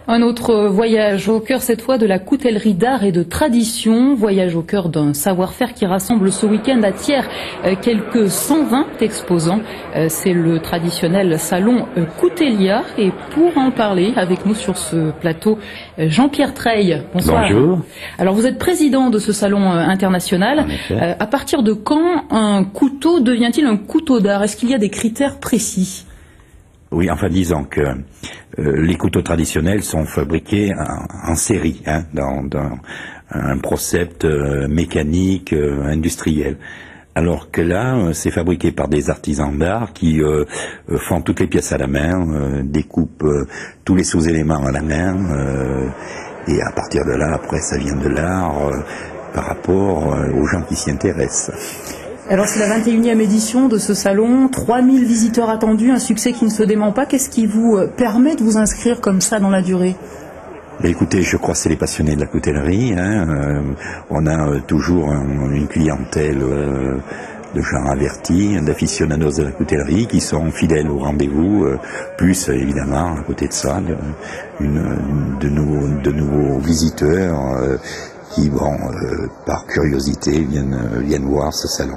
Un autre voyage au cœur cette fois de la coutellerie d'art et de tradition, voyage au cœur d'un savoir-faire qui rassemble ce week-end à Thiers quelques 120 exposants. C'est le traditionnel salon Coutelia et pour en parler avec nous sur ce plateau, Jean-Pierre Treille. Bonsoir. Bonjour. Alors vous êtes président de ce salon international. À partir de quand un couteau devient-il un couteau d'art? Est-ce qu'il y a des critères précis? Oui, enfin disons que les couteaux traditionnels sont fabriqués en série, dans un concept mécanique, industriel. Alors que là, c'est fabriqué par des artisans d'art qui font toutes les pièces à la main, découpent tous les sous-éléments à la main, et à partir de là, après, ça vient de l'art par rapport aux gens qui s'y intéressent. Alors c'est la 21e édition de ce salon, 3000 visiteurs attendus, un succès qui ne se dément pas. Qu'est-ce qui vous permet de vous inscrire comme ça dans la durée? Écoutez, je crois que c'est les passionnés de la coutellerie. On a toujours une clientèle de gens avertis, d'aficionados de la coutellerie qui sont fidèles au rendez-vous, plus évidemment à côté de ça, de nouveaux visiteurs qui, par curiosité, viennent voir ce salon.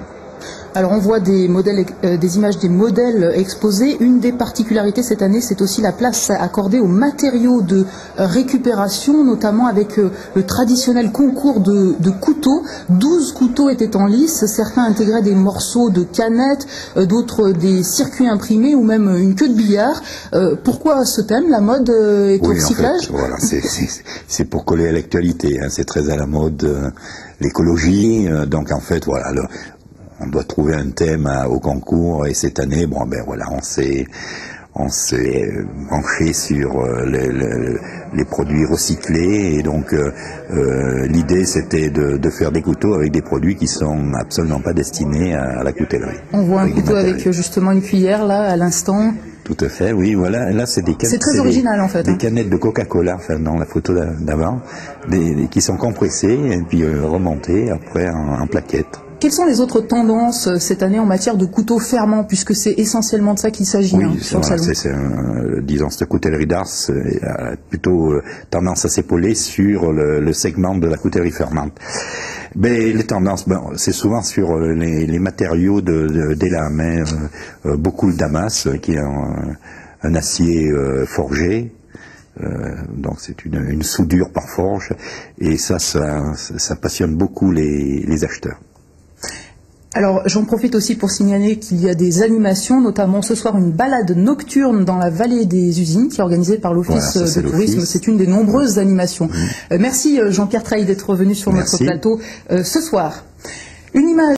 Alors on voit des modèles, des images des modèles exposés. Une des particularités cette année, c'est aussi la place accordée aux matériaux de récupération, notamment avec le traditionnel concours de couteaux. 12 couteaux étaient en lice, certains intégraient des morceaux de canettes, d'autres des circuits imprimés ou même une queue de billard. Pourquoi ce thème? La mode est au recyclage? En fait, voilà, c'est pour coller à l'actualité, c'est très à la mode, l'écologie, donc en fait voilà. On doit trouver un thème au concours et cette année, on s'est branché sur les produits recyclés et donc l'idée c'était de faire des couteaux avec des produits qui sont absolument pas destinés à la coutellerie. On voit un couteau avec justement une cuillère là à l'instant. Tout à fait, oui, voilà. Là, c'est des canettes. C'est très original en fait. Des canettes de Coca-Cola, dans la photo d'avant, qui sont compressées et puis remontées après en plaquettes. Quelles sont les autres tendances cette année en matière de couteaux ferments, puisque c'est essentiellement de ça qu'il s'agit sur le salon? Disons, cette coutellerie d'art a plutôt tendance à s'épauler sur le segment de la coutellerie fermante. Mais les tendances, c'est souvent sur les matériaux des lames, beaucoup de damas, qui est un acier forgé. Donc c'est une soudure par forge, et ça passionne beaucoup les acheteurs. Alors j'en profite aussi pour signaler qu'il y a des animations, notamment ce soir une balade nocturne dans la vallée des usines qui est organisée par l'Office de tourisme. C'est une des nombreuses animations. Merci Jean-Pierre Treille d'être venu sur notre plateau ce soir. Une image